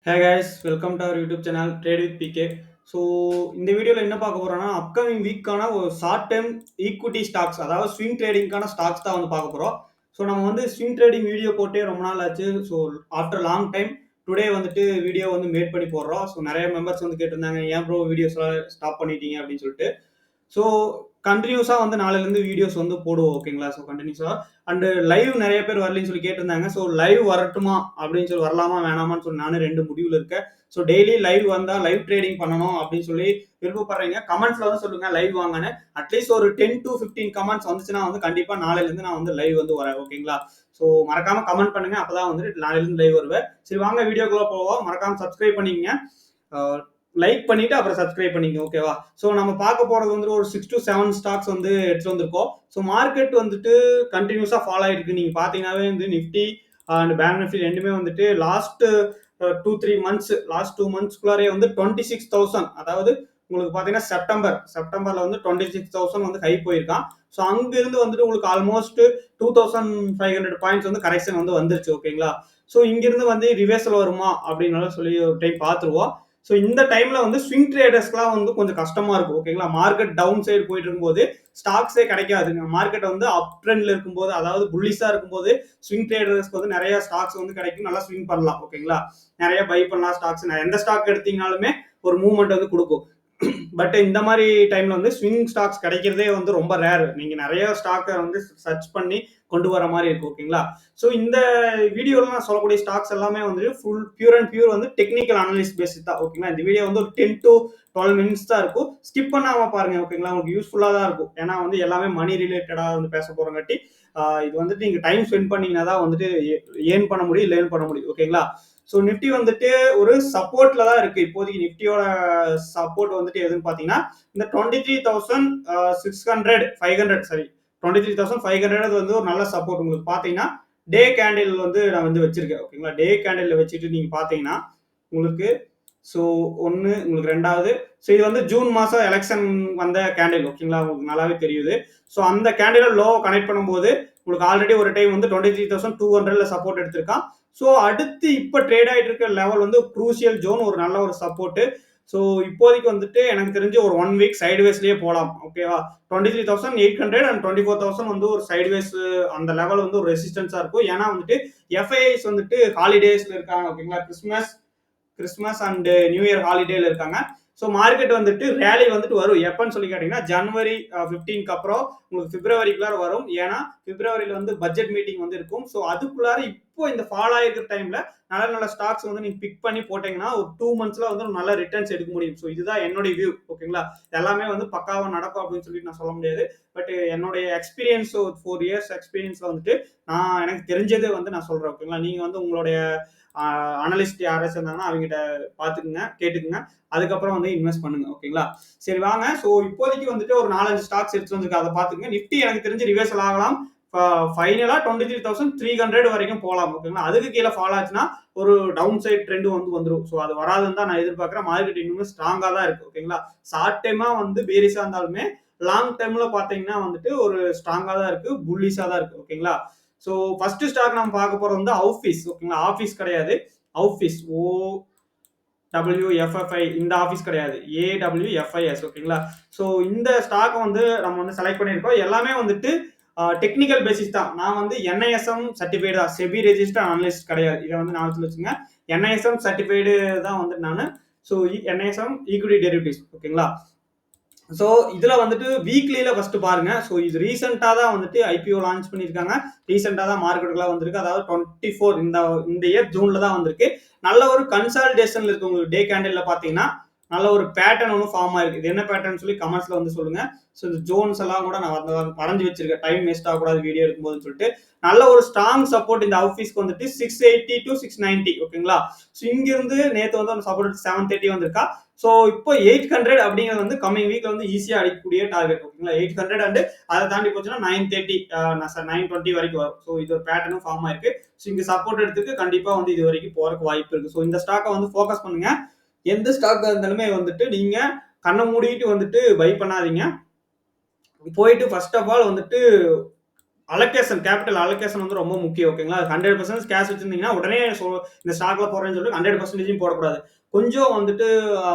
Hey guys, welcome to our YouTube channel Trade with PK. So இந்த வீடியோவில் என்ன பார்க்க போறோம்னா அப்கமிங் வீக்கான ஒரு ஷார்ட் டைம் ஈக்விட்டி ஸ்டாக்ஸ் அதாவது ஸ்விங் ட்ரேடிங்கான ஸ்டாக்ஸ் தான் வந்து பார்க்க போகிறோம். ஸோ நம்ம வந்து ஸ்விங் ட்ரேடிங் வீடியோ போட்டே ரொம்ப நாள் ஆச்சு. So after long time today வந்துட்டு வீடியோ வந்து மேட் பண்ணி போடுறோம். ஸோ நிறைய மெம்பர்ஸ் வந்து கேட்டிருந்தாங்க ஏன் ப்ரோ வீடியோஸ்லாம் ஸ்டாப் பண்ணிட்டீங்க அப்படின்னு சொல்லிட்டு. ஸோ கண்டினியூஸா வந்து நாளையிலேருந்து வீடியோஸ் வந்து போடுவோம். ஓகேங்களா? ஸோ கண்டினியூஸா அண்ட் லைவ் நிறைய பேர் வரலன்னு சொல்லி கேட்டிருந்தாங்க. ஸோ லைவ் வரட்டுமா அப்படின்னு சொல்லி வரலாமா வேணாமான்னு சொல்லி நானும் 2 முடிவுல இருக்கேன். ஸோ டெய்லி லைவ் வந்தா லைவ் ட்ரேடிங் பண்ணணும் அப்படின்னு சொல்லி விருப்பப்படுறீங்க. கமெண்ட்ஸ்ல வந்து சொல்லுங்க லைவ் வாங்கன்னு. அட்லீஸ்ட் ஒரு 10 to 15 கமெண்ட்ஸ் வந்துச்சுன்னா வந்து கண்டிப்பா நாளையிலேருந்து நான் வந்து லைவ் வந்து வரேன். ஓகேங்களா? ஸோ மறக்காம கமெண்ட் பண்ணுங்க. அப்பதான் வந்துட்டு நாளையிலேருந்து லைவ் வருவேன். சரி வாங்க வீடியோக்குள்ள போவோம். மறக்காம சப்ஸ்கிரைப் பண்ணிக்கங்க. லைக் பண்ணிட்டு அப்புறம் சப்ஸ்கிரைப் பண்ணிக்கங்க. ஓகேவா? ஸோ நம்ம பார்க்க போறது வந்து ஒரு 6 to 7 ஸ்டாக்ஸ் வந்து எடுத்துட்டு வந்திருக்கோம். ஸோ மார்க்கெட் வந்துட்டு கண்டினியூஸா ஃபாலோ ஆயிருக்கு. நீங்க பாத்தீங்கன்னாவே வந்து நிஃப்டி அண்ட் பேங்க் நிஃப்டி ரெண்டுமே வந்துட்டு லாஸ்ட் 2 மந்த்ஸ்க்குள்ளாரே வந்து 26,000 அதாவது உங்களுக்கு பாத்தீங்கன்னா செப்டம்பர்ல வந்து 26,000 வந்து ஹை போயிருக்கான். ஸோ அங்கிருந்து வந்துட்டு உங்களுக்கு ஆல்மோஸ்ட் 2,500 பாயிண்ட்ஸ் வந்து கரெக்ஷன் வந்து வந்துருச்சு. ஓகேங்களா? ஸோ இங்கிருந்து வந்து ரிவர்சல் வருமா அப்படின்னு சொல்லி ஒரு டைம் பார்த்துருவோம். ஸோ இந்த டைம்ல வந்து ஸ்விங் ட்ரேடர்ஸ்க்குலாம் வந்து கொஞ்சம் கஷ்டமா இருக்கும். ஓகேங்களா? மார்க்கெட் டவுன் சைடு போயிட்டு இருக்கும்போது ஸ்டாக்ஸே கிடைக்காதுங்க. மார்க்கெட் வந்து அப் ட்ரெண்ட்ல இருக்கும்போது அதாவது புல்லிஷா இருக்கும்போது ஸ்விங் ட்ரேடர்ஸ்க்கு வந்து நிறைய ஸ்டாக்ஸ் வந்து கிடைக்கும். நல்லா ஸ்விங் பண்ணலாம். ஓகேங்களா? நிறைய பை பண்ணலாம் ஸ்டாக்ஸ். எந்த ஸ்டாக் எடுத்தீங்கனாலுமே ஒரு மூவ்மெண்ட் வந்து கொடுக்கும். பட் இந்த மாதிரி டைம்ல வந்து ஸ்விங் ஸ்டாக்ஸ் கிடைக்கிறதே வந்து ரொம்ப ரேர். நீங்க நிறைய ஸ்டாக்கை வந்து சர்ச் பண்ணி கொண்டு வர மாதிரி இருக்கும். ஓகேங்களா? ஸோ இந்த வீடியோல நான் சொல்லக்கூடிய ஸ்டாக்ஸ் எல்லாமே வந்து ஃபுல் பியூர் அண்ட் பியூர் வந்து டெக்னிக்கல் அனலிஸ்ட் பேசிஸ் தான். ஓகேங்களா? இந்த வீடியோ வந்து ஒரு 10 to 12 மினிட்ஸ் தான் இருக்கும். ஸ்கிப் பண்ணாம பாருங்க. ஓகேங்களா? உங்களுக்கு யூஸ்ஃபுல்லா தான் இருக்கும். ஏன்னா வந்து எல்லாமே மணி ரிலேட்டடா வந்து பேச போறங்காட்டி இது வந்துட்டு நீங்க டைம் ஸ்பெண்ட் பண்ணீங்கன்னா தான் வந்துட்டு ஏர்ன் பண்ண முடியும், லேர்ன் பண்ண முடியும். ஓகேங்களா? ஸோ நிஃப்டி வந்துட்டு ஒரு சப்போர்ட்ல தான் இருக்கு. இப்போதைக்கு நிஃப்டியோட சப்போர்ட் வந்துட்டு எதுன்னு பாத்தீங்கன்னா இந்த 23,600 500 சரி 23,500 வந்து ஒரு நல்ல சப்போர்ட். உங்களுக்கு பாத்தீங்கன்னா டே கேண்டில் வந்து நான் வந்து வச்சிருக்கேன். ஓகேங்களா? டே கேண்டில் வச்சுட்டு நீங்க பாத்தீங்கன்னா உங்களுக்கு ஸோ ஒன்று உங்களுக்கு ரெண்டாவது ஸோ இது வந்து ஜூன் மாதம் எலெக்ஷன் வந்த கேண்டில். ஓகேங்களா? உங்களுக்கு நல்லாவே தெரியுது. ஸோ அந்த கேண்டில் லோ கனெக்ட் பண்ணும்போது உங்களுக்கு ஆல்ரெடி ஒரு டைம் வந்து 23,200 சப்போர்ட் எடுத்திருக்கான். ஸோ அடுத்து இப்போ ட்ரேட் ஆகிட்டு இருக்க லெவல் வந்து குரூசியல் ஜோன் ஒரு நல்ல ஒரு சப்போர்ட். ஸோ இப்போதைக்கு வந்துட்டு எனக்கு தெரிஞ்சு ஒரு 1 வீக் சைட்வேஸ்லயே போகலாம். ஓகேவா? 23,800 அண்ட் 24,000 வந்து ஒரு சைட்வேஸ் அந்த லெவல் வந்து ஒரு ரெசிஸ்டன்ஸா இருக்கும். ஏன்னா வந்துட்டு எஃப்ஐஐஸ் வந்துட்டு ஹாலிடேஸ்ல இருக்காங்க. ஓகேங்களா? கிறிஸ்மஸ் அண்ட் நியூ இயர் ஹாலிடேல இருக்காங்க. ஸோ மார்க்கெட் வந்துட்டு ரேலி வந்துட்டு வரும். எப்பன்னு சொல்லி கேட்டீங்கன்னா ஜனவரி 15க்கு அப்புறம் உங்களுக்கு பிப்ரவரிக்குள்ளார வரும். ஏன்னா பிப்ரவரியில வந்து பட்ஜெட் மீட்டிங் வந்து இருக்கும். ஸோ அதுக்குள்ளார இப்போ இந்த ஃபால் ஆயிருக்கிற டைம்ல நல்ல நல்ல ஸ்டாக்ஸ் வந்து நீங்க பிக் பண்ணி போட்டீங்கன்னா ஒரு 2 மந்த்ஸ்ல வந்து நல்ல ரிட்டர்ன்ஸ் எடுக்க முடியும். ஸோ இதுதான் என்னுடைய வியூ. ஓகேங்களா? எல்லாமே வந்து பக்காவா நடக்கும் அப்படின்னு சொல்லிட்டு நான் சொல்ல முடியாது. பட் என்னுடைய எக்ஸ்பீரியன்ஸ் ஒரு 4 இயர்ஸ் எக்ஸ்பீரியன்ஸ்ல வந்துட்டு நான் எனக்கு தெரிஞ்சதை வந்து நான் சொல்றேன். ஓகேங்களா? நீங்க வந்து உங்களுடைய அனலிஸ்ட் யாராச்சும் இருந்தாங்கன்னா அவங்ககிட்ட பாத்துக்குங்க, கேட்டுக்குங்க. அதுக்கப்புறம் வந்து இன்வெஸ்ட் பண்ணுங்க. ஓகேங்களா? சரி வாங்க. ஸோ இப்போதைக்கு வந்துட்டு ஒரு 4, 5 ஸ்டாக்ஸ் எடுத்து வந்திருக்கு. அதை பாத்துங்க. நிஃப்டி எனக்கு தெரிஞ்சு ரிவர்சல் ஆகலாம். ஃபைனலா 23,300 வரைக்கும் போகலாம். ஓகேங்களா? அதுக்கு கீழே ஃபால் ஆச்சுன்னா ஒரு டவுன் சைட் ட்ரெண்ட் வந்து வந்துடும். ஸோ அது வராதுன்னு தான் நான் எதிர்பார்க்கிறேன். மார்க்கெட் இன்னும் ஸ்ட்ராங்கா தான் இருக்கு. ஓகேங்களா? ஷார்ட் டைமா வந்து பேரிஸா இருந்தாலுமே லாங் டைம்ல பாத்தீங்கன்னா வந்துட்டு ஒரு ஸ்ட்ராங்கா தான் இருக்கு, புல்லிஷா தான் இருக்கு. ஓகேங்களா? ஸோ ஃபர்ஸ்ட் ஸ்டாக் நம்ம பார்க்க போறது வந்து ஆஃபீஸ். ஓகேங்களா? ஆஃபீஸ் கிடையாது. ஆஃபீஸ் OWFFI இந்த ஆஃபீஸ் கிடையாது. AWFIS. ஓகேங்களா? ஸோ இந்த ஸ்டாக் வந்து நம்ம வந்து செலக்ட் பண்ணியிருக்கோம். எல்லாமே வந்துட்டு டெக்னிக்கல் பேசிஸ் தான். நான் வந்து NISM சர்டிஃபைடு தான். செபி ரெஜிஸ்டர் அனலிஸ்ட் கிடையாது. இதை வந்து ஞாபகத்தில் வச்சுங்க. NISM சர்டிஃபைடு தான் வந்து நான். So NISM equity derivatives. ஓகேங்களா? ஸோ இதுல வந்துட்டு வீக்லியில ஃபர்ஸ்ட் பாருங்க. ஸோ இது ரீசெண்டா தான் வந்துட்டு ஐபிஓ லான்ச் பண்ணியிருக்காங்க. ரீசெண்டா தான் மார்க்கெட்டுக்குலாம் வந்திருக்கு. அதாவது 24 இந்த இயர் ஜூன்ல தான் வந்திருக்கு. நல்ல ஒரு கன்சாலிடேஷன்ல இருக்கு. உங்களுக்கு டே கேண்டில்ல பாத்தீங்கன்னா நல்ல ஒரு பேட்டர்ன் ஒன்று ஃபார்ம் ஆயிருக்கு. இது என்ன பேட்டர்ன் சொல்லி கமெண்ட்ஸ்ல வந்து சொல்லுங்க. ஸோ இந்த ஜோன்ஸ் எல்லாம் கூட நான் வரைஞ்சு வச்சிருக்கேன். டைம் வேஸ்ட் ஆகக்கூடாது வீடியோ எடுக்கும்போதுன்னு சொல்லிட்டு நல்ல ஒரு ஸ்ட்ராங் சப்போர்ட் இந்த ஆஃபீஸ்க்கு வந்துட்டு 680 to 690. ஓகேங்களா? ஸோ இங்கிருந்து நேற்று வந்து சப்போர்ட் 730 வந்திருக்கா. ஸோ இப்போ 800 அப்படிங்கிறது வந்து கம்மிங் வீக்ல வந்து ஈஸியா அடிக்கக்கூடிய டார்கெட். ஓகேங்களா? 800 அண்ட் அதை தாண்டி போச்சுன்னா 930 920 வரைக்கும் வரும். ஸோ இது ஒரு பேட்டர்னும் ஃபார்ம் ஆயிருக்கு. ஸோ இங்க சப்போர்ட் எடுத்துக்கு கண்டிப்பா வந்து இது வரைக்கும் போறதுக்கு வாய்ப்பு இருக்கு. ஸோ இந்த ஸ்டாக்கை வந்து ஃபோக்கஸ் பண்ணுங்க. எந்த ஸ்டாக் இருந்தாலுமே வந்துட்டு நீங்க கண்ணை மூடிட்டு வந்துட்டு பை பண்ணாதீங்க. போயிட்டு ஃபர்ஸ்ட் ஆஃப் ஆல் வந்துட்டு அலோகேஷன் கேபிட்டல் அலோகேஷன் வந்து ரொம்ப முக்கியம். ஓகேங்களா? 100% கேஷ் வச்சிருந்தீங்கன்னா உடனே இந்த ஸ்டாக்ல போடுறேன்னு சொல்லிட்டு 100% போடக்கூடாது. கொஞ்சம் வந்துட்டு ஆ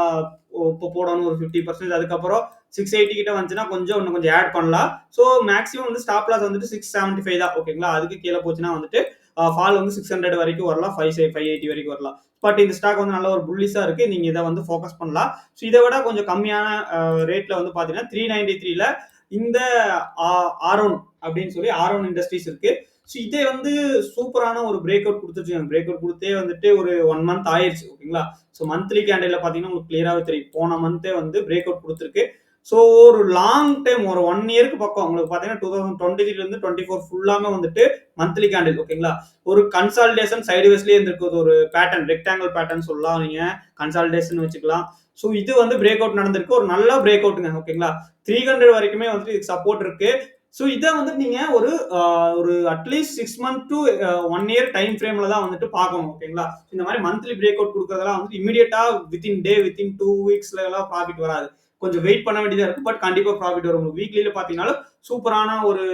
இப்போ போடணும் ஒரு 50%. அதுக்கப்புறம் 680 கிட்ட வந்துச்சுன்னா இன்னும் கொஞ்சம் ஆட் பண்ணலாம். ஸோ மேக்ஸிமம் வந்து ஸ்டாப் லாஸ் வந்துட்டு 675 தான். ஓகேங்களா? அதுக்கு கீழ போச்சுன்னா வந்துட்டு ஃபால் வந்து 600 வரைக்கும் வரலாம். 580 வரைக்கும் வரலாம். பட் இந்த ஸ்டாக் வந்து நல்ல ஒரு புல்லிஷா இருக்கு. நீங்க இத வந்து ஃபோக்கஸ் பண்ணலாம். ஸோ இத விட கொஞ்சம் கம்மியான ரேட்ல வந்து பாத்தீங்கன்னா 393ல இந்த ஆரோன் அப்படின்னு சொல்லி ஆரோன் இண்டஸ்ட்ரீஸ் இருக்கு. ஸோ இதே வந்து சூப்பரான ஒரு பிரேக் அவுட் கொடுத்துருச்சு. பிரேக் அவுட் கொடுத்தே வந்துட்டு ஒரு 1 மந்த் ஆயிருச்சு. ஓகேங்களா? ஸோ மந்த்லி கேண்டில்ல பாத்தீங்கன்னா உங்களுக்கு கிளியராவே தெரியும். போன மந்தே வந்து பிரேக் அவுட் கொடுத்துருக்கு. ஸோ ஒரு லாங் டைம் ஒரு 1 இயருக்கு பக்கம் உங்களுக்கு பாத்தீங்கன்னா 2023 இருந்து 24 ஃபுல்லாமே வந்துட்டு மந்த்லி கேண்டில். ஓகேங்களா? ஒரு கன்சாலிடேஷன் சைடுவேஸ்லயே இருந்திருக்கு. ஒரு பேட்டர்ன் ரெக்டாங்கிள் பேட்டர்ன் சொல்லலாம். நீங்க கன்சாலிடேஷன் வச்சுக்கலாம். ஸோ இது வந்து பிரேக் அவுட் நடந்திருக்கு. ஒரு நல்ல பிரேக் அவுட்டுங்க. ஓகேங்களா? 300 வரைக்குமே வந்துட்டு இதுக்கு சப்போர்ட் இருக்கு. ஸோ இதை வந்து நீங்க ஒரு at least 6 month to 1 year time ஃப்ரேம்ல தான் வந்துட்டு பார்க்கணும். ஓகேங்களா? இந்த மாதிரி மந்த்லி பிரேக் அவுட் கொடுக்கறதெல்லாம் வந்து இமீடியட்டா வித்தின் 2 வீக்ஸ்ல எல்லாம் ப்ராஃபிட் வராது. கொஞ்சம் வெயிட் பண்ண வேண்டியதா இருக்கும். பட் கண்டிப்பா ப்ராஃபிட் வரும். வீக்லியில பாத்தீங்கன்னாலும் சூப்பரான ஒரு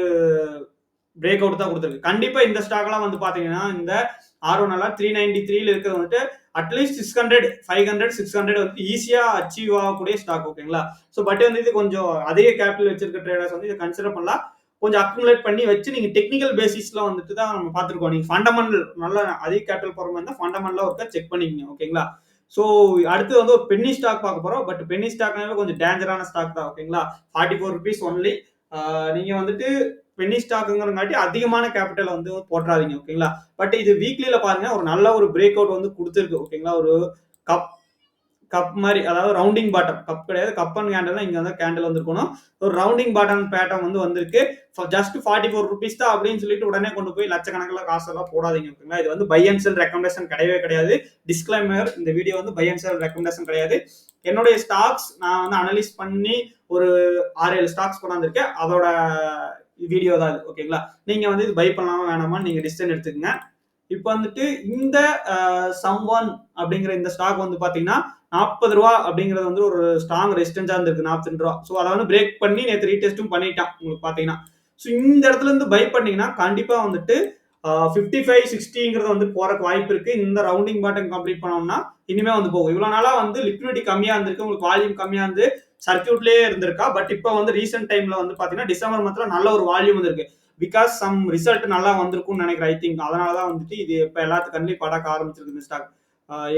பிரேக் அவுட் தான் கொடுத்துருக்கு. கண்டிப்பா இந்த ஸ்டாக்லாம் வந்து பாத்தீங்கன்னா இந்த ஆர்வனால 393ல இருக்கிறது வந்துட்டு அட்லீஸ்ட் 600 500 600 வந்து ஈஸியா அச்சீவ் ஆகக்கூடிய ஸ்டாக். ஓகேங்களா? ஸோ பட் வந்து இது கொஞ்சம் அதிக கேபிட்டல் வச்சிருக்க ட்ரேடர்ஸ் வந்து இதை கன்சிடர் பண்ணலாம். கொஞ்சம் அக்குமுலேட் பண்ணி வச்சு நீங்க டெக்னிக்கல் பேசிஸ்ல வந்துட்டு தான் நம்ம பார்த்துருக்கோம். நீங்க ஃபண்டமெண்டல் நல்லா அதிக கேபிட்டல் போற மாதிரி இருந்தால் ஃபண்டமெண்டலா ஒருக்கா செக் பண்ணிக்கங்க. ஓகேங்களா? ஸோ அடுத்து வந்து ஒரு பென்னி ஸ்டாக் பார்க்க போறோம். பட் பென்னி ஸ்டாக்னாவே கொஞ்சம் டேஞ்சரான ஸ்டாக் தான். ஓகேங்களா? 44 rupees ஒன்லி. நீங்க வந்துட்டு பென்னி ஸ்டாக்குங்கிறங்காட்டி அதிகமான கேபிட்டல் வந்து போட்டுறாதீங்க. ஓகேங்களா? பட் இது வீக்லியில பாருங்க ஒரு நல்ல ஒரு பிரேக் அவுட் வந்து கொடுத்துருக்கு. ஓகேங்களா? ஒரு கப் கப் மாதிரி, அதாவது ரவுண்டிங் பாட்டம். கப் கிடையாது, கப் அண்ட் கேண்டில் இங்க வந்து கேண்டில் வந்திருக்கணும். ஒரு ரவுண்டிங் பாட்டம் பேட்டர்ன் வந்து வந்திருக்கு. ஜஸ்ட் 44 rupees தான் அப்படின்னு சொல்லிட்டு உடனே கொண்டு போய் லட்சக்கணக்கில் காசெல்லாம் போடாதீங்க. ஓகேங்களா? இது வந்து பை அண்ட் செல் ரெக்கமெண்டேஷன் கிடையவே கிடையாது. டிஸ்கிளைமர், இந்த வீடியோ வந்து பை அண்ட் செல் ரெக்கமெண்டேஷன் கிடையாது. என்னுடைய ஸ்டாக்ஸ் நான் வந்து அனலைஸ் பண்ணி ஒரு 6-7 ஸ்டாக்ஸ் கொண்டாந்துருக்கேன். அதோட வீடியோ தான் இது. ஓகேங்களா? நீங்க வந்து இது பை பண்ணலாமா வேணாமா நீங்க டிசிஷன் எடுத்துக்கங்க. இப்போ வந்துட்டு இந்த சம்ஒன் அப்படிங்கிற இந்த ஸ்டாக் வந்து பாத்தீங்கன்னா 40 ரூபா அப்படிங்கிறது வந்து ஒரு ஸ்ட்ராங் ரெசிஸ்டன்ஸா இருந்திருக்கு. 42 ரூபா. ஸோ அதை வந்து பிரேக் பண்ணி நேற்று ரீடெஸ்டும் பண்ணிட்டான் உங்களுக்கு பாத்தீங்கன்னா. ஸோ இந்த இடத்துல இருந்து பை பண்ணீங்கன்னா கண்டிப்பா வந்துட்டு 55 60ங்கிறது வந்து போறக்கு வாய்ப்பு இருக்கு. இந்த ரவுண்டிங் பாட்டம் கம்ப்ளீட் பண்ணோம்னா இனிமே வந்து போகும். இவ்வளவு நாளா வந்து லிக்விடிட்டி கம்மியா இருந்திருக்கு, உங்களுக்கு வால்யூம் கம்மியா இருந்து சர்க்கியூட்லயே இருந்திருக்கா. பட் இப்போ வந்து ரீசென்ட் டைம்ல வந்து பாத்தீங்கன்னா டிசம்பர் மந்த்ல நல்ல ஒரு வால்யூம் வந்திருக்கு. பிகாஸ் சம் ரிசல்ட் நல்லா வந்திருக்கும்னு நினைக்கிறேன். ஐ திங்க் அதனாலதான் வந்துட்டு இது இப்ப எல்லாத்து கண்ணிலையும் படக்க ஆரம்பிச்சிருக்கு இந்த ஸ்டாக்.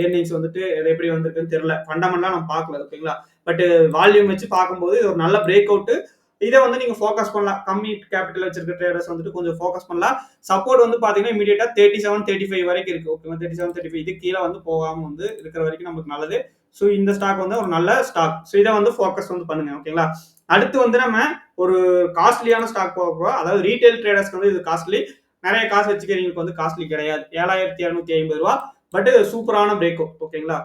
ஏர்னிங்ஸ் வந்துட்டு எப்படி வந்திருக்குன்னு தெரியல. ஃபண்டமெண்டலா நான் பார்க்கல. ஓகேங்களா? பட் வால்யூம் வச்சு பார்க்கும்போது இது ஒரு நல்ல பிரேக் அவுட். இதை வந்து நீங்க ஃபோக்கஸ் பண்ணலாம். கம்மி கேபிட்டல் வச்சிருக்க ட்ரேடர்ஸ் வந்துட்டு கொஞ்சம் ஃபோக்கஸ் பண்ணலாம். சப்போர்ட் வந்து பாத்தீங்கன்னா இமீடியட்டா 37 35 வரைக்கும் இருக்கு. ஓகேவா? 37 35 இது கீழே வந்து போகாம வந்து இருக்கிற வரைக்கும் நமக்கு நல்லது. ஸோ இந்த ஸ்டாக் வந்து ஒரு நல்ல ஸ்டாக். ஸோ இதை வந்து ஃபோக்கஸ் வந்து பண்ணுங்க. ஓகேங்களா? அடுத்து வந்து நம்ம ஒரு காஸ்ட்லியான ஸ்டாக் போக, அதாவது ரீட்டைல் ட்ரேடர்ஸ்க்கு வந்து இது காஸ்ட்லி. நிறைய காசு வச்சுக்கிறவங்களுக்கு வந்து காஸ்ட்லி கிடையாது. 7250 ரூபா. பட் சூப்பரான பிரேக் அவுட். ஓகேங்களா?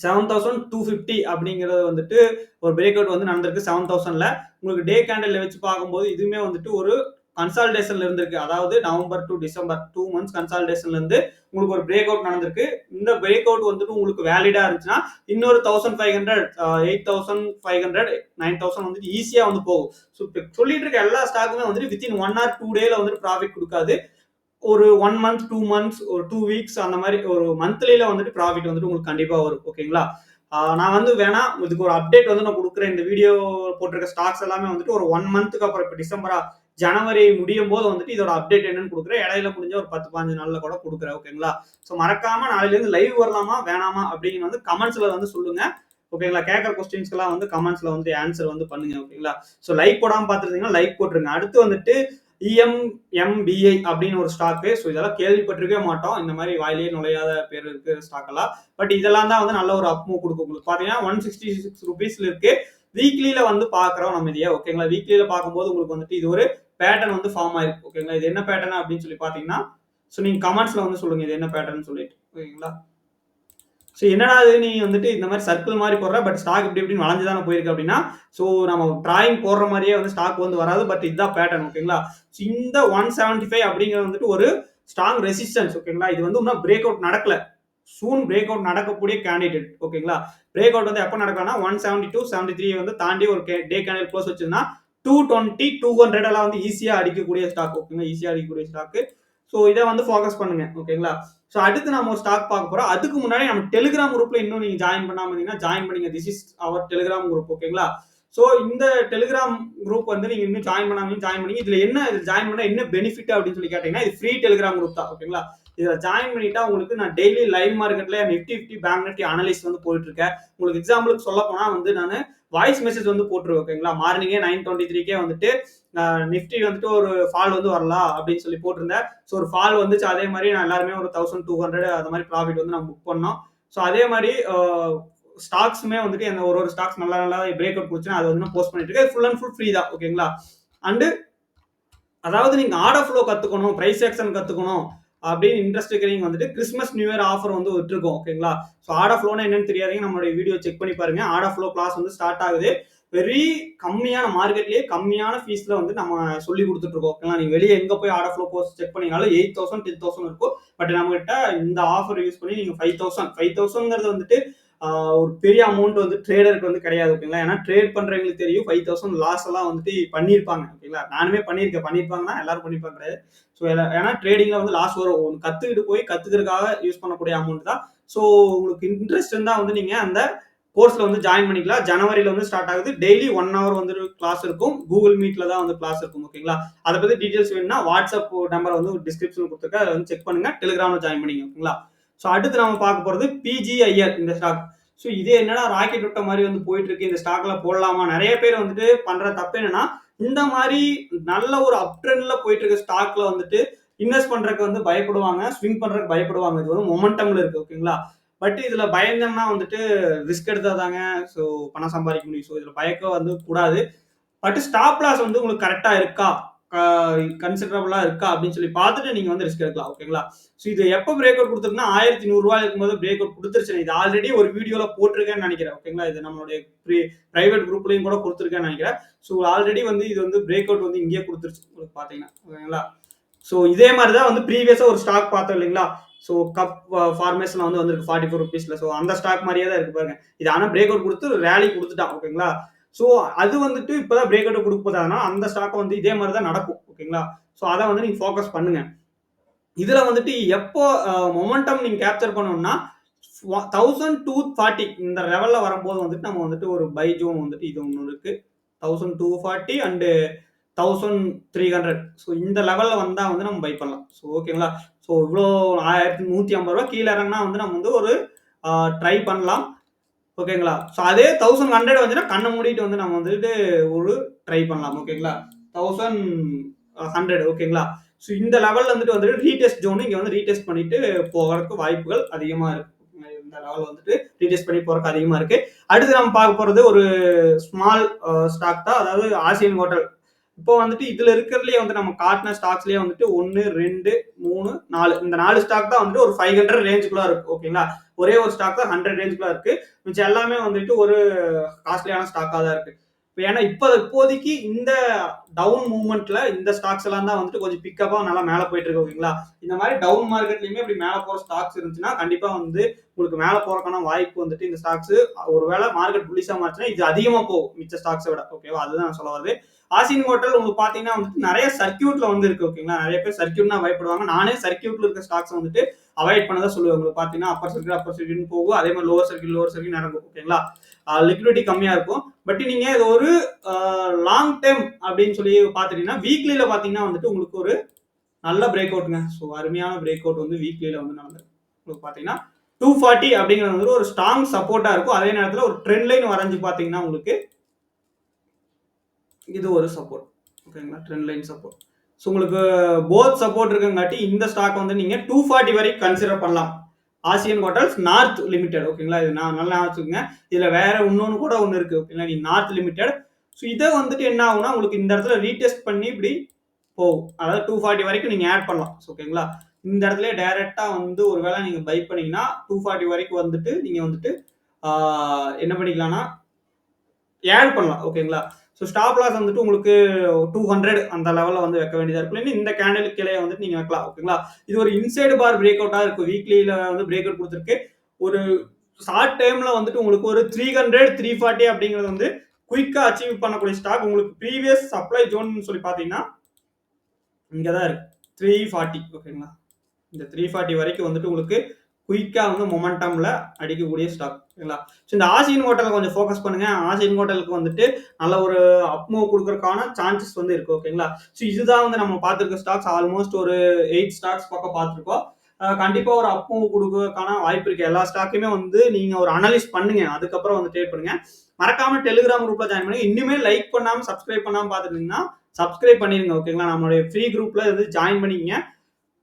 7250 அப்படிங்கிறது வந்துட்டு ஒரு பிரேக் அவுட் வந்து நடந்திருக்கு 7000ல. உங்களுக்கு டே கேண்டில் வச்சு பார்க்கும்போது இதுவுமே வந்துட்டு ஒரு கன்சால்டேஷன்ல இருந்திருக்கு. அதாவது நவம்பர் டு டிசம்பர் 2 மந்த்ஸ் கன்சால்டேஷன்ல இருந்து உங்களுக்கு ஒரு பிரேக் அவுட் நடந்திருக்கு. இந்த பிரேக் அவுட் வந்துட்டு உங்களுக்கு வேலிடா இருந்துச்சுன்னா இன்னொரு 1500 8500 9000 வந்துட்டு ஈஸியா வந்து போகும். ஸோ சொல்லிட்டு இருக்க எல்லா ஸ்டாக்குமே வந்துட்டு வித்தின் 1 or 2 டேல வந்துட்டு ப்ராஃபிட் கொடுக்காது. ஒரு 1 மந்த் 2 மந்த்ஸ் ஒரு 2 வீக்ஸ் அந்த மாதிரி ஒரு மந்த்லியில வந்துட்டு ப்ராஃபிட் வந்துட்டு உங்களுக்கு கண்டிப்பா வரும். ஓகேங்களா? நான் வந்து வேணா இதுக்கு ஒரு அப்டேட் வந்து நான் கொடுக்குறேன். இந்த வீடியோ போட்டிருக்க ஸ்டாக்ஸ் எல்லாமே வந்துட்டு ஒரு 1 மந்த்துக்கு அப்புறம் இப்போ டிசம்பரா ஜனவரி முடியும் போது வந்துட்டு இதோட அப்டேட் என்னன்னு கொடுக்குறேன். இடையில முடிஞ்ச ஒரு 10-15 நாள்ல கூட கொடுக்குறேன். ஓகேங்களா? ஸோ மறக்காம நாளையில இருந்து லைவ் வரலாமா வேணாமா அப்படின்னு வந்து கமெண்ட்ஸ்ல வந்து சொல்லுங்க. ஓகேங்களா? கேட்கற கொஸ்டின்ஸ்க்கெல்லாம் வந்து கமெண்ட்ஸ்ல வந்து ஆன்சர் வந்து பண்ணுங்க. ஓகேங்களா? ஸோ லைக் போடாம பார்த்துருந்தீங்கன்னா லைக் போட்டுருங்க. அடுத்து வந்துட்டு EMMBI அப்படின்னு ஒரு ஸ்டாக்கு. ஸோ இதெல்லாம் கேள்விப்பட்டிருக்கவே மாட்டோம். இந்த மாதிரி வாயிலேயே நுழையாத பேர் இருக்கு ஸ்டாக் எல்லாம். பட் இதெல்லாம் தான் வந்து நல்ல ஒரு அப் மூவ் கொடுக்கும். உங்களுக்கு பாத்தீங்கன்னா 166 rupeesல இருக்கு. வீக்லியில வந்து பாக்குறோம் நம்ம இதையே. ஓகேங்களா? வீக்லியில பார்க்கும்போது உங்களுக்கு வந்துட்டு இது ஒரு பேட்டர்ன் வந்து ஃபார்ம் ஆயிருக்கு. ஓகேங்களா? இது என்ன பேட்டர்ன் அப்படின்னு சொல்லி பாத்தீங்கன்னா ஸோ நீங்க கமெண்ட்ஸ்ல வந்து சொல்லுங்க இது என்ன பேட்டர்ன் சொல்லிட்டு. ஓகேங்களா? ஸோ என்னடா இது நீ வந்துட்டு இந்த மாதிரி சர்க்கிள் மாதிரி போடுற, பட் ஸ்டாக் இப்படி இப்படின்னு வளைஞ்சு தானே போயிருக்கு அப்படின்னா, ஸோ நம்ம டிராயிங் போடுற மாதிரியே வந்து ஸ்டாக் வந்து வராது. பட் இதுதான் பேட்டர்ன். ஓகேங்களா? ஸோ இந்த 175 அப்படிங்கிறது வந்துட்டு ஒரு ஸ்ட்ராங் ரெசிஸ்டன்ஸ். ஓகேங்களா? இது வந்து இன்னும் பிரேக் அவுட் நடக்கல. சூன் பிரேக் அவுட் நடக்கக்கூடிய கேண்டிடேட். ஓகேங்களா? பிரேக் அவுட் வந்து எப்போ நடக்கலாம்னா 172 73 வந்து தாண்டி ஒரு டே கேண்டில் க்ளோஸ் வச்சிருந்தா 220 200 எல்லாம் வந்து ஈஸியா அடிக்கக்கூடிய ஸ்டாக். ஓகேங்களா, ஈஸியா அடிக்கக்கூடிய ஸ்டாக். ஸோ இதை வந்து ஃபோக்கஸ் பண்ணுங்க. ஓகேங்களா. ஸோ அடுத்து நம்ம ஒரு ஸ்டாக் பார்க்க போறோம். அதுக்கு முன்னாடி நம்ம டெலிகிராம் குரூப்ல இன்னும் நீங்க ஜாயின் பண்ணாம இருந்தீங்கன்னா ஜாயின் பண்ணிங்க. This is our Telegram group. ஓகேங்களா. ஸோ இந்த டெலிகிராம் குரூப் வந்து நீங்க இன்னும் ஜாயின் பண்ணாம ஜாயின் பண்ணி இதுல என்ன ஜாயின் பண்ணா என்ன பெனிஃபிட் அப்படின்னு சொல்லி கேட்டீங்கன்னா இது ஃப்ரீ டெலிகிராம் குரூப் தான். ஓகேங்களா. இதுல ஜாயின் பண்ணிட்டா உங்களுக்கு நான் டெய்லி லைவ் மார்க்கெட்ல நிஃப்டி பேங்க் நிஃப்டி அனலிஸ்ட் வந்து போயிட்டு இருக்கேன். உங்களுக்கு எக்ஸாம்பிளுக்கு சொல்ல போனா வந்து நான் வாய்ஸ் மெசேஜ் வந்து போட்டுருவேன். ஓகேங்களா. மார்னிங்கே 9:23 வந்துட்டு நிஃப்டி வந்துட்டு ஒரு ஃபால் வந்து வரலாம் அப்படின்னு சொல்லி போட்டிருந்தேன். ஸோ ஒரு ஃபால் வந்துச்சு. அதே மாதிரி நான் எல்லாருமே ஒரு 1200 அந்த மாதிரி ப்ராஃபிட் வந்து நம்ம புக் பண்ணோம். ஸோ அதே மாதிரி ஸ்டாக்ஸுமே வந்துட்டு அந்த ஒரு ஸ்டாக்ஸ் நல்லா நல்லா பிரேக் அவுட் கொடுத்துன்னா அது வந்து போஸ்ட் பண்ணிட்டு இருக்கேன். ஃபுல் அண்ட் ஃபுல் ஃப்ரீ தான். ஓகேங்களா. அண்டு அதாவது நீங்க ஆர்டர் ஃப்ளோ கத்துக்கணும், பிரைஸ் ஆக்ஷன் கத்துக்கணும் அப்படின்னு இன்ட்ரெஸ்ட் இருக்கிறவங்க வந்துட்டு கிறிஸ்மஸ் நியூ இயர் ஆஃபர் வந்து விட்டுருக்கோம். ஓகேங்களா. ஸோ ஆர்டர் ஃப்ளோனா என்னன்னு தெரியாதீங்க, நம்மளுடைய வீடியோ செக் பண்ணி பாருங்க. ஆர்டர் ஃப்ளோ கிளாஸ் வந்து ஸ்டார்ட் ஆகுது. வெரி கம்மியான மார்க்கெட்லயே கம்மியான ஃபீஸ்ல வந்து நம்ம சொல்லி கொடுத்துட்டு இருக்கோம். ஓகேங்களா. நீங்க வெளியே எங்க போய் ஆர்டர் ஃப்ளோ கோர்ஸ் செக் பண்ணீங்கனாலும் 8000 10,000 இருக்கும். பட் நம்ம கிட்ட இந்த ஆஃபர் யூஸ் பண்ணி நீங்க 5,000 வந்துட்டு ஒரு பெரிய அமௌண்ட் வந்து ட்ரேடருக்கு வந்து கிடையாது. ஓகேங்களா. ஏன்னா ட்ரேட் பண்றவங்களுக்கு தெரியும் 5,000 லாஸ் எல்லாம் வந்துட்டு பண்ணியிருப்பாங்க. ஓகேங்களா. நானுமே பண்ணியிருப்பாங்கன்னா எல்லாரும் பண்ணியிருப்பாங்க கிடையாது. ஸோ ஏன்னா ட்ரேடிங்ல வந்து லாஸ் வரும். கத்துக்கிட்டு போய் கத்துக்கிறதுக்காக யூஸ் பண்ணக்கூடிய அமௌண்ட் தான். ஸோ உங்களுக்கு இன்ட்ரெஸ்ட் இருந்தா வந்து நீங்க அந்த கோர்ஸ்ல வந்து ஜாயின் பண்ணிக்கலாம். ஜனவரியில வந்து ஸ்டார்ட் ஆகுது. டெய்லி 1 hour வந்து கிளாஸ் இருக்கும். கூகுள் மீட்ல தான் வந்து கிளாஸ் இருக்கும். ஓகேங்களா. அதை பத்தி டீடைல்ஸ் வேணும்னா வாட்ஸ்அப் நம்பர் வந்து டிஸ்கிரிப்ஷன் கொடுத்துருக்கேன். அதை வந்து செக் பண்ணுங்க. டெலிகிராம்ல ஜாயின் பண்ணிங்க. ஓகேங்களா. ஸோ அடுத்து நம்ம பார்க்க போறது PGIL இந்த ஸ்டாக். ஸோ இதே என்னடா ராக்கெட் விட்ட மாதிரி வந்து போயிட்டு இருக்கு, இந்த ஸ்டாக்ல போடலாமா? நிறைய பேர் வந்துட்டு பண்ற தப்பு என்னன்னா இந்த மாதிரி நல்ல ஒரு அப் ட்ரெண்ட்ல போயிட்டு இருக்க ஸ்டாக்ல வந்துட்டு இன்வெஸ்ட் பண்றதுக்கு வந்து பயப்படுவாங்க, ஸ்விங் பண்றதுக்கு பயப்படுவாங்க. இது வந்து மொமெண்டம்ல இருக்கு. ஓகேங்களா. பட் இதுல பயந்தோம்னா வந்துட்டு ரிஸ்க் எடுத்தாதாங்க ஸோ பணம் சம்பாதிக்க முடியும். ஸோ இதுல பயக்க வந்து கூடாது. பட் ஸ்டாப் லாஸ் வந்து உங்களுக்கு கரெக்டா இருக்கா, கன்சிடரபிளா இருக்கா அப்படின்னு சொல்லி பார்த்துட்டு நீங்க வந்து ரிஸ்க் எடுக்கலாம். ஓகேங்களா. ஸோ இது எப்போ பிரேக் அவுட் கொடுத்துருக்குன்னா 1100 இருக்கும்போது பிரேக் அவுட் கொடுத்துருச்சு. இது ஆல்ரெடி ஒரு வீடியோல போட்டிருக்கேன்னு நினைக்கிறேன். ஓகேங்களா. இது நம்மளுடைய பிரைவேட் குரூப்லயும் கூட கொடுத்துருக்கேன்னு நினைக்கிறேன். ஸோ ஆல்ரெடி வந்து இது வந்து பிரேக் அவுட் வந்து இங்கேயே கொடுத்துருச்சு உங்களுக்கு பாத்தீங்கன்னா. ஓகேங்களா. ஸோ இதே மாதிரி தான் வந்து ப்ரீவியஸா ஒரு ஸ்டாக் பார்த்தோம் இல்லைங்களா. ஸோ கப் ஃபார்மேஷன்ல வந்து வந்திருக்கு 44 rupeesல. ஸோ அந்த ஸ்டாக் மாதிரியே தான் இருக்கு பாருங்க. இது ஆனா பிரேக் அவுட் கொடுத்து ரேலி கொடுத்துட்டான். ஓகேங்களா. ஸோ அது வந்துட்டு இப்பதான் பிரேக் அவுட் கொடுக்க போதானா அந்த ஸ்டாக் வந்து இதே மாதிரி தான் நடக்கும். ஓகேங்களா. ஸோ அதை வந்து நீங்க ஃபோக்கஸ் பண்ணுங்க. இதுல வந்துட்டு எப்போ மொமெண்டம் நீங்க கேப்சர் பண்ணணும்னா 1240 இந்த லெவல்ல வரும்போது வந்துட்டு நம்ம வந்துட்டு ஒரு பை ஜோன் வந்துட்டு இது ஒன்று இருக்கு. 1240 அண்ட் 1300. ஸோ இந்த லெவல்ல வந்தா வந்து நம்ம பை பண்ணலாம். ஸோ ஓகேங்களா. ஸோ இவ்வளோ 1150 ரூபா கீழே இறங்கினா வந்து நம்ம வந்து ஒரு ட்ரை பண்ணலாம். ஓகேங்களா. ஸோ அதே 1100 வந்துன்னா கண்ணை மூடிட்டு வந்து நம்ம வந்துட்டு ஒரு ட்ரை பண்ணலாம். ஓகேங்களா. 1100. ஓகேங்களா. ஸோ இந்த லெவல்ல வந்துட்டு ரீடெஸ்ட் ஜோன் இங்க வந்து ரீடெஸ்ட் பண்ணிட்டு போகிறதுக்கு வாய்ப்புகள் அதிகமா இருக்கு. இந்த லெவல் வந்துட்டு ரீடெஸ்ட் பண்ணி போறதுக்கு அதிகமா இருக்கு. அடுத்து நம்ம பார்க்க போறது ஒரு ஸ்மால் ஸ்டாக் தான். அதாவது ஆசியன் ஹோட்டல். இப்போ வந்துட்டு இதுல இருக்கிறதுலயே வந்து நம்ம காட்டின ஸ்டாக்ஸ்லயே வந்துட்டு 1 2 3 4 இந்த 4 ஸ்டாக் தான் வந்துட்டு ஒரு 500 ரேஞ்சுக்குள்ள இருக்கு. ஓகேங்களா. ஒரே ஒரு ஸ்டாக் தான் 100 ரேஞ்சுக்குள்ள இருக்கு. மிச்சம் எல்லாமே வந்துட்டு ஒரு காஸ்ட்லியான ஸ்டாக்கா தான் இருக்கு. ஏன்னா இப்போதைக்கு இந்த டவுன் மூவ்மெண்ட்ல இந்த ஸ்டாக்ஸ் எல்லாம் தான் வந்துட்டு கொஞ்சம் பிக்கப்பா நல்லா மேல போயிட்டு இருக்கு. ஓகேங்களா. இந்த மாதிரி டவுன் மார்க்கெட்லயுமே இப்படி மேல போற ஸ்டாக்ஸ் இருந்துச்சுன்னா கண்டிப்பா வந்து உங்களுக்கு மேல போறதுக்கான வாய்ப்பு வந்துட்டு இந்த ஸ்டாக்ஸ் ஒருவேளை மார்க்கெட் புள்ளிஷா மாறுச்சுன்னா இது அதிகமா போகும் மிச்ச ஸ்டாக்ஸை விட. ஓகேவா. அதுதான் நான் சொல்ல வருது. ஆசியன் ஹோட்டல் உங்களுக்கு பாத்தீங்கன்னா வந்துட்டு நிறைய சர்க்கியூட்ல வந்து இருக்கு. ஓகேங்களா. நிறைய பேர் சர்க்கியூட்னா பயப்படுவாங்க. நானே சர்க்கியூட்ல இருக்க ஸ்டாக்ஸ் வந்துட்டு அவாய்ட் பண்ணதான் சொல்லுவேன். உங்களுக்கு பாத்தீங்கன்னா அப்பர் சர்க்கியூட் போகும். அதே மாதிரி லோவர் சர்க்கியூட் நடக்கும். ஓகேங்களா. லிக்விடிட்டி கம்மியா இருக்கும். பட் நீங்க இது ஒரு லாங் டைம் அப்படின்னு சொல்லி பாத்துட்டீங்கன்னா வீக்லில பாத்தீங்கன்னா வந்துட்டு உங்களுக்கு ஒரு நல்ல பிரேக் அவுட்ங்க. ஸோ அருமையான பிரேக் அவுட் வந்து வீக்லில வந்து நடந்திருக்கு. உங்களுக்கு பாத்தீங்கன்னா 240 அப்படிங்கிறது வந்து ஒரு ஸ்ட்ராங் சப்போர்ட்டா இருக்கும். அதே நேரத்தில் ஒரு ட்ரெண்ட் லைன் வரைஞ்சு பாத்தீங்கன்னா உங்களுக்கு இது ஒரு சப்போர்ட். ஓகேங்களா. Trend line support. ஸோ உங்களுக்கு போத் சப்போர்ட் இருக்குங்காட்டி இந்த ஸ்டாக் வந்து நீங்க 240 வரைக்கும் கன்சிடர் பண்ணலாம். Asian hotels north limited. ஓகேங்களா. இது நான் நல்லா வச்சுக்கோங்க. இதுல வேற இன்னொன்னு கூட ஒன்று இருக்கு. ஓகேங்களா. நீ நார்த் லிமிடெட். ஸோ இதை வந்துட்டு என்ன ஆகும்னா உங்களுக்கு இந்த இடத்துல ரீடெஸ்ட் பண்ணி இப்படி போகும். அதாவது 240 வரைக்கும் நீங்க ஆட் பண்ணலாம். ஓகேங்களா. இந்த இடத்துல டைரக்டா வந்து ஒருவேளை நீங்க பை பண்ணீங்கன்னா 240 வரைக்கும் வந்துட்டு நீங்க வந்துட்டு என்ன பண்ணிக்கலாம்னா ஆட் பண்ணலாம். ஓகேங்களா. ஸோ ஸ்டாப் லாஸ் வந்துட்டு உங்களுக்கு 200 அந்த லெவலில் வந்து வைக்க வேண்டியதாக இருக்கும். இந்த கேண்டில் கீழே வந்துட்டு நீங்கள் வைக்கலாம். ஓகேங்களா. இது ஒரு இன்சைடு பார் பிரேக் அவுட்டாக இருக்கும். வீக்லியில் வந்து பிரேக் அவுட் கொடுத்துருக்கு. ஒரு ஷார்ட் டைமில் வந்துட்டு உங்களுக்கு ஒரு 300 340 அப்படிங்கிறது வந்து குயிக்கா அச்சீவ் பண்ணக்கூடிய ஸ்டாக் உங்களுக்கு ப்ரீவியஸ் சப்ளை ஜோன் சொல்லி பார்த்தீங்கன்னா இங்கே தான் இருக்கு 340. ஓகேங்களா, இந்த 340 வரைக்கும் வந்துட்டு உங்களுக்கு குயிக்கா வந்து மொமெண்டம்ல அடிக்கக்கூடிய ஸ்டாக். ஓகேங்களா, ஸோ இந்த ஆசியன் ஹோட்டல் கொஞ்சம் ஃபோக்கஸ் பண்ணுங்க. ஆசியன் ஹோட்டலுக்கு வந்துட்டு நல்ல ஒரு அப் மூவ் கொடுக்கறதுக்கான சான்சஸ் வந்து இருக்கு. ஓகேங்களா, ஸோ இதுதான் வந்து நம்ம பார்த்துருக்க ஸ்டாக்ஸ். ஆல்மோஸ்ட் ஒரு 8 ஸ்டாக்ஸ் பக்கம் பார்த்துருக்கோம். கண்டிப்பா ஒரு அப் மூவ் கொடுக்கறதுக்கான வாய்ப்பு இருக்கு. எல்லா ஸ்டாக்குமே வந்து நீங்க ஒரு அனலைஸ் பண்ணுங்க, அதுக்கப்புறம் வந்து ட்ரேட் பண்ணுங்க. மறக்காம டெலிகிராம் குரூப்ல ஜாயின் பண்ணுங்க. இன்னுமே லைக் பண்ணாம சப்ஸ்கிரைப் பண்ணாம பார்த்துருந்தீங்கன்னா சப்ஸ்கிரைப் பண்ணிருங்க. ஓகேங்களா, நம்மளுடைய ஃப்ரீ குரூப்ல வந்து ஜாயின் பண்ணிக்கங்க.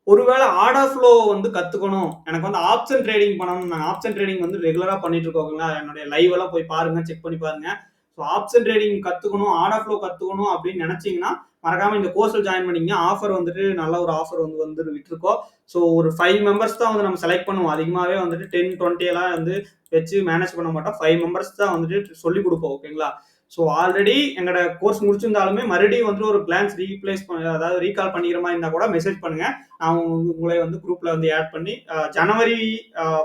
ஒருவேளை ஆர்டர் ஃப்ளோ வந்து கத்துக்கணும், எனக்கு வந்து ஆப்ஷன் ட்ரேடிங் பண்ணணும், நான் ஆப்ஷன் ட்ரேடிங் வந்து ரெகுலரா பண்ணிட்டு இருக்கோங்களா, என்னுடைய லைவ் எல்லாம் போய் பாருங்க, செக் பண்ணி பாருங்க. ஸோ ஆப்ஷன் ட்ரேடிங் கத்துக்கணும், ஆர்டர் ஃப்ளோ கத்துக்கணும் அப்படின்னு நினைச்சீங்கன்னா மறக்காம இந்த கோர்ஸில் ஜாயின் பண்ணிங்க. ஆஃபர் வந்துட்டு நல்ல ஒரு ஆஃபர் வந்து விட்டுருக்கோம். ஸோ ஒரு 5 மெம்பர்ஸ் தான் வந்து நம்ம செலக்ட் பண்ணுவோம். அதிகமாகவே வந்துட்டு 10, 20 எல்லாம் வந்து வச்சு மேனேஜ் பண்ண மாட்டோம். 5 மெம்பர்ஸ் தான் வந்துட்டு சொல்லி கொடுப்போம். ஓகேங்களா, ஸோ ஆல்ரெடி எங்களோட கோர்ஸ் முடிச்சிருந்தாலுமே மறுபடியும் வந்து ஒரு கிளான்ஸ் ரீப்ளேஸ் அதாவது ரீகால் பண்ணிக்கிற மாதிரி இருந்தால் கூட மெசேஜ் பண்ணுங்க. நான் உங்களை வந்து குரூப்ல வந்து ஆட் பண்ணி ஜனவரி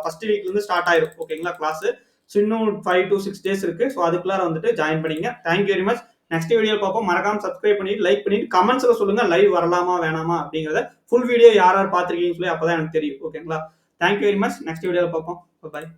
ஃபர்ஸ்ட் வீக்ல இருந்து ஸ்டார்ட் ஆயிரும். ஓகேங்களா கிளாஸ். ஸோ இன்னும் 5 to 6 டேஸ் இருக்கு. ஸோ அதுக்குள்ளார வந்துட்டு ஜாயின் பண்ணிங்க. Thank you very much. Next video பார்ப்போம். மறக்காம சப்ஸ்கிரைப் பண்ணிட்டு லைக் பண்ணிட்டு கமெண்ட்ஸ்ல சொல்லுங்க லைவ் வரலாமா வேணாமா அப்படிங்கிறத. ஃபுல் வீடியோ யார் யார் பார்த்துருக்கீங்கன்னு சொல்லி அப்பதான் எனக்கு தெரியும். ஓகேங்களா, தேங்க்யூ வெரி மச். நெக்ஸ்ட் வீடியோவில் பார்ப்போம். பாய்.